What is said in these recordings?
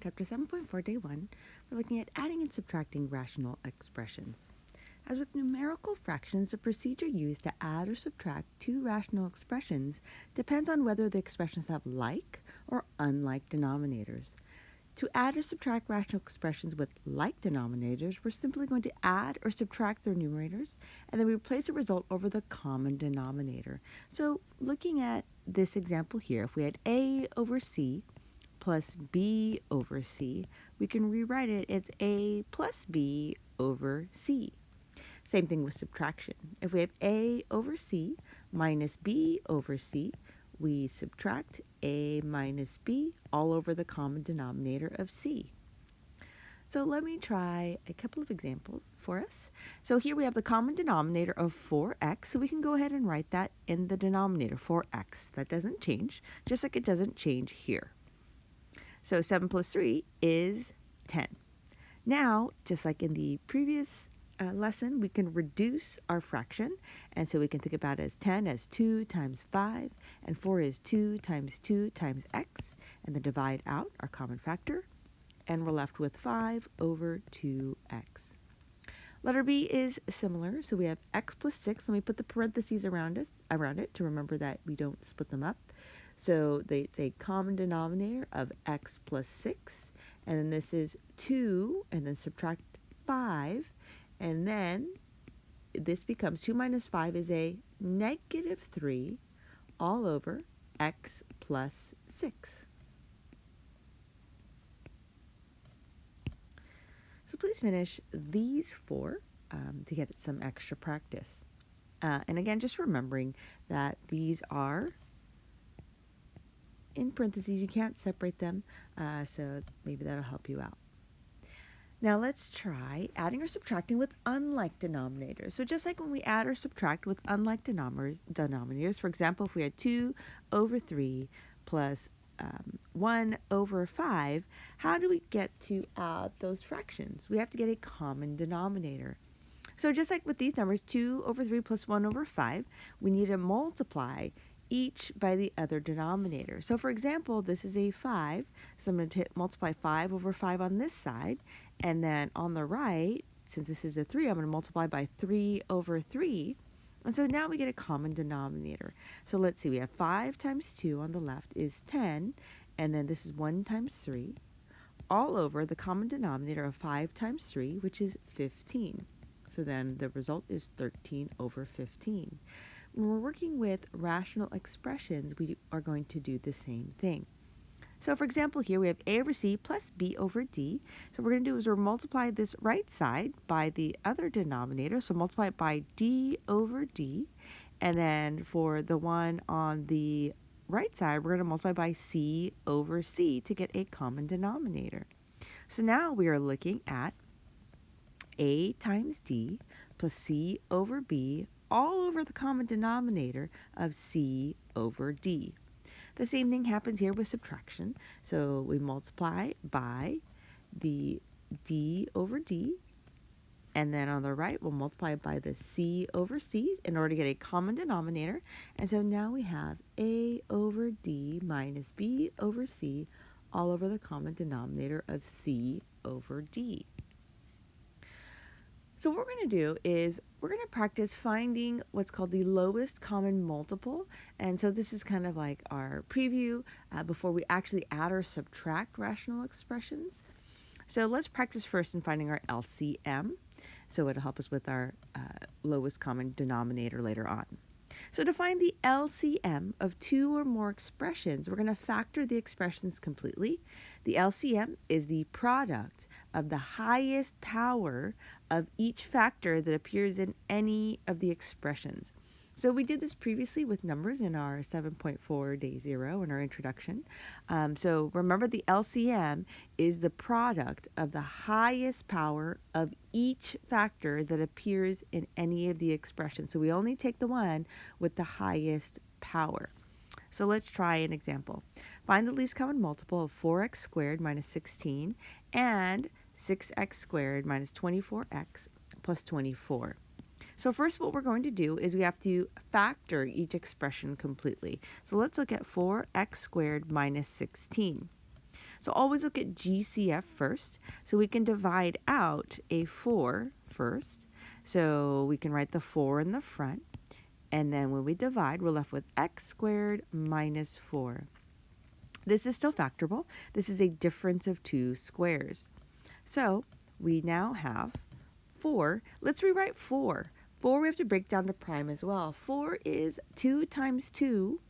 Chapter 7.4, Day 1, we're looking at adding and subtracting rational expressions. As with numerical fractions, the procedure used to add or subtract two rational expressions depends on whether the expressions have like or unlike denominators. To add or subtract rational expressions with like denominators, we're simply going to add or subtract their numerators, and then we replace the result over the common denominator. So looking at this example here, if we had a over c plus b over c, we can rewrite it as a plus b over c. Same thing with subtraction. If we have a over c minus b over c, we subtract a minus b all over the common denominator of c. So let me try a couple of examples for us. So here we have the common denominator of 4x, so we can go ahead and write that in the denominator, 4x. That doesn't change, just like it doesn't change here. So 7 plus 3 is 10. Now, just like in the previous lesson, we can reduce our fraction, and so we can think about it as 10 as 2 times 5, and 4 is 2 times x, and then divide out our common factor, and we're left with 5 over 2x. Letter B is similar, so we have x plus 6. Let me put the parentheses around it to remember that we don't split them up. So it's a common denominator of x plus 6, and then this is 2, and then subtract 5, and then this becomes 2 minus 5 is a negative 3 all over x plus 6. So please finish these four to get some extra practice. And again, just remembering that these are in parentheses. You can't separate them, so maybe that'll help you out. Now let's try adding or subtracting with unlike denominators. So just like when we add or subtract with unlike denominators, for example, if we had 2 over 3 plus 1 over 5, how do we get to add those fractions? We have to get a common denominator. So just like with these numbers, 2 over 3 plus 1 over 5, we need to multiply each by the other denominator. So for example, this is a 5, so I'm going to multiply 5 over 5 on this side, and then on the right, since this is a 3, I'm going to multiply by 3 over 3, and so now we get a common denominator. So let's see, we have 5 times 2 on the left is 10, and then this is 1 times 3, all over the common denominator of 5 times 3, which is 15. So then the result is 13 over 15. When we're working with rational expressions, we are going to do the same thing. So for example, here we have a over c plus b over d. So what we're going to do is we'll multiply this right side by the other denominator. So multiply it by d over d. And then for the one on the right side, we're going to multiply by c over c to get a common denominator. So now we are looking at a times d plus c over b all over the common denominator of c over d. The same thing happens here with subtraction. So we multiply by the d over d, and then on the right we'll multiply by the c over c in order to get a common denominator. And so now we have a over d minus b over c all over the common denominator of c over d. So what we're going to do is we're going to practice finding what's called the lowest common multiple. And so this is kind of like our preview before we actually add or subtract rational expressions. So let's practice first in finding our LCM. So it'll help us with our lowest common denominator later on. So to find the LCM of two or more expressions, we're going to factor the expressions completely. The LCM is the product of the highest power of each factor that appears in any of the expressions. So we did this previously with numbers in our 7.4 day 0 in our introduction. So remember, the LCM is the product of the highest power of each factor that appears in any of the expressions. So we only take the one with the highest power. So let's try an example. Find the least common multiple of 4x squared minus 16 and 6x squared minus 24x plus 24. So first what we're going to do is we have to factor each expression completely. So let's look at 4x squared minus 16. So always look at GCF first. So we can divide out a 4 first. So we can write the 4 in the front. And then when we divide, we're left with x squared minus 4. This is still factorable. This is a difference of two squares. So we now have 4. Let's rewrite 4. 4 we have to break down to prime as well. 4 is 2 times 2,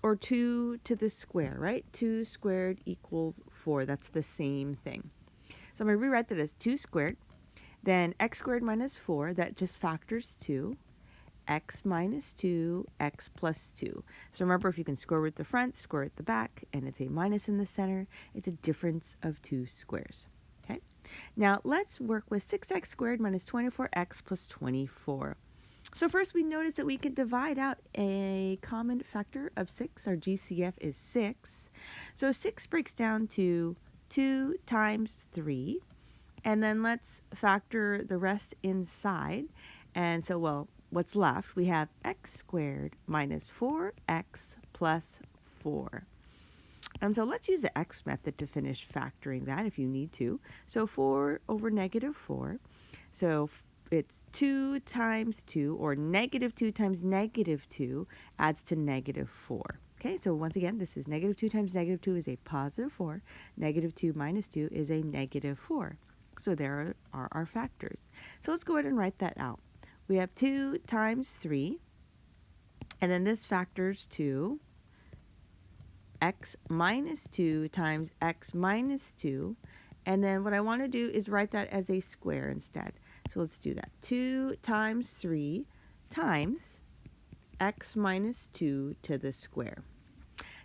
or 2 to the square, right? 2 squared equals 4. That's the same thing. So I'm going to rewrite that as 2 squared. Then x squared minus 4, that just factors 2. X minus 2, x plus 2. So remember, if you can square root the front, square root the back, and it's a minus in the center, it's a difference of two squares. Okay. Now let's work with 6x squared minus 24x plus 24. So first we notice that we can divide out a common factor of 6. Our GCF is 6. So 6 breaks down to 2 times 3. And then let's factor the rest inside. And so, well, what's left? We have x squared minus 4x plus 4. And so let's use the x method to finish factoring that if you need to. So 4 over negative 4. So it's 2 times 2, or negative 2 times negative 2 adds to negative 4. Okay, so once again, this is negative 2 times negative 2 is a positive 4. Negative 2 minus 2 is a negative 4. So there are our factors. So let's go ahead and write that out. We have 2 times 3, and then this factors to x minus 2 times x minus 2. And then what I want to do is write that as a square instead. So let's do that. 2 times 3 times x minus 2 to the square.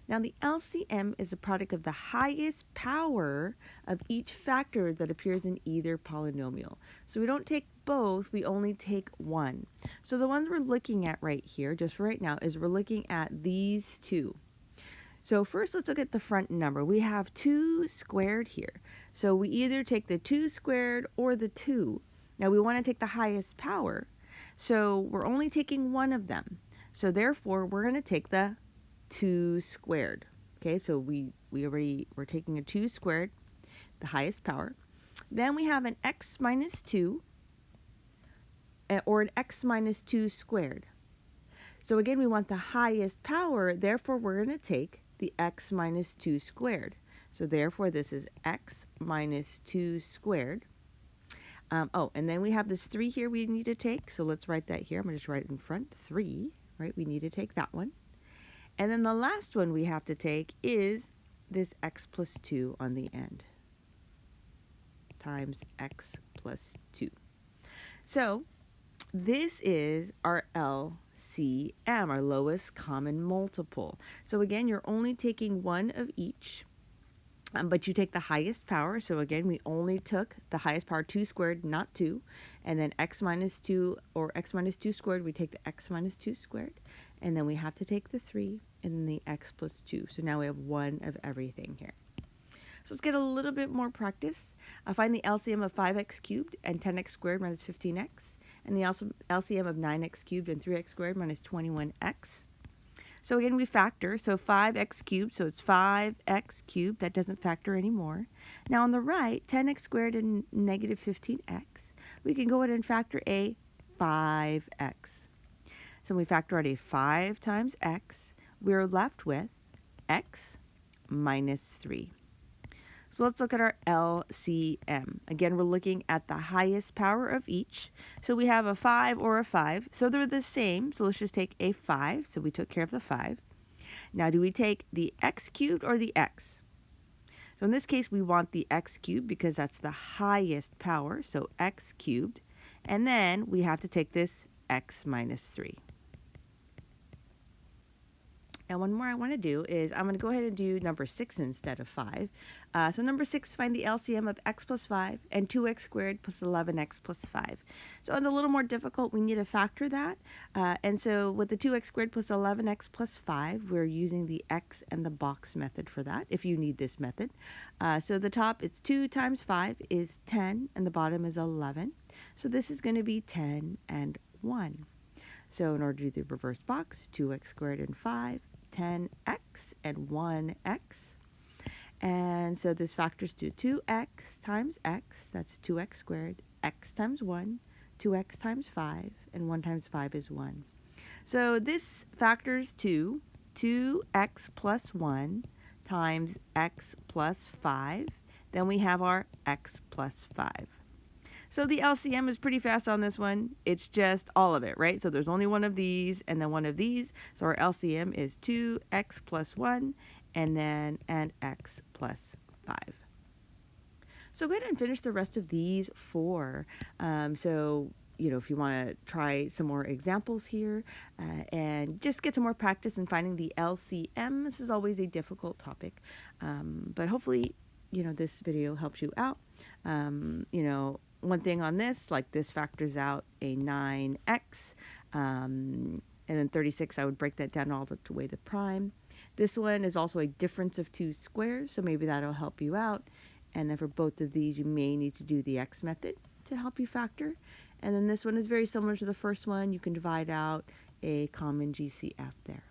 Now the LCM is a product of the highest power of each factor that appears in either polynomial. So we don't take both, we only take one. So the ones we're looking at right here, just for right now, is we're looking at these two. So first let's look at the front number. We have 2 squared here. So we either take the 2 squared or the 2. Now we want to take the highest power. So we're only taking one of them. So therefore we're going to take the 2 squared. Okay, so we're taking a 2 squared, the highest power. Then we have an x minus 2, or an x minus 2 squared. So again, we want the highest power, therefore we're going to take the x minus 2 squared. So therefore this is x minus 2 squared. And then we have this 3 here we need to take, so let's write that here. I'm going to just write it in front, 3, right? We need to take that one. And then the last one we have to take is this x plus 2 on the end, times x plus 2. So this is our LCM, our lowest common multiple. So again, you're only taking one of each, but you take the highest power. So again, we only took the highest power, 2 squared, not 2. And then x minus 2, or x minus 2 squared, we take the x minus 2 squared. And then we have to take the 3, and then the x plus 2. So now we have one of everything here. So let's get a little bit more practice. Find the LCM of 5x cubed and 10x squared minus 15x. And the LCM of 9x cubed and 3x squared minus 21x. So again, we factor. So 5x cubed, so it's 5x cubed. That doesn't factor anymore. Now on the right, 10x squared and negative 15x. We can go ahead and factor a 5x. So we factor out a 5 times x. We're left with x minus 3. So let's look at our LCM. Again, we're looking at the highest power of each. So we have a 5 or a 5. So they're the same. So let's just take a 5. So we took care of the 5. Now, do we take the x cubed or the x? So in this case, we want the x cubed because that's the highest power. So x cubed. And then we have to take this x minus 3. Now, one more I want to do is I'm going to go ahead and do number 6 instead of 5. So number 6, find the LCM of x plus 5 and 2x squared plus 11x plus 5. So it's a little more difficult. We need to factor that. And so with the 2x squared plus 11x plus 5, we're using the x and the box method for that, if you need this method. So the top, it's 2 times 5 is 10, and the bottom is 11. So this is going to be 10 and 1. So in order to do the reverse box, 2x squared and 5, 10x and 1x. And so this factors to 2x times x, that's 2x squared, x times 1, 2x times 5, and 1 times 5 is 1. So this factors to 2x plus 1 times x plus 5. Then we have our x plus 5. So the LCM is pretty fast on this one. It's just all of it, right? So there's only one of these and then one of these. So our LCM is 2x plus 1 and then an x plus 5. So go ahead and finish the rest of these 4. If you want to try some more examples here and just get some more practice in finding the LCM. This is always a difficult topic, but hopefully, this video helps you out. One thing on this, like this factors out a 9x, and then 36, I would break that down all the way to prime. This one is also a difference of 2 squares, so maybe that'll help you out. And then for both of these, you may need to do the x method to help you factor. And then this one is very similar to the first one. You can divide out a common GCF there.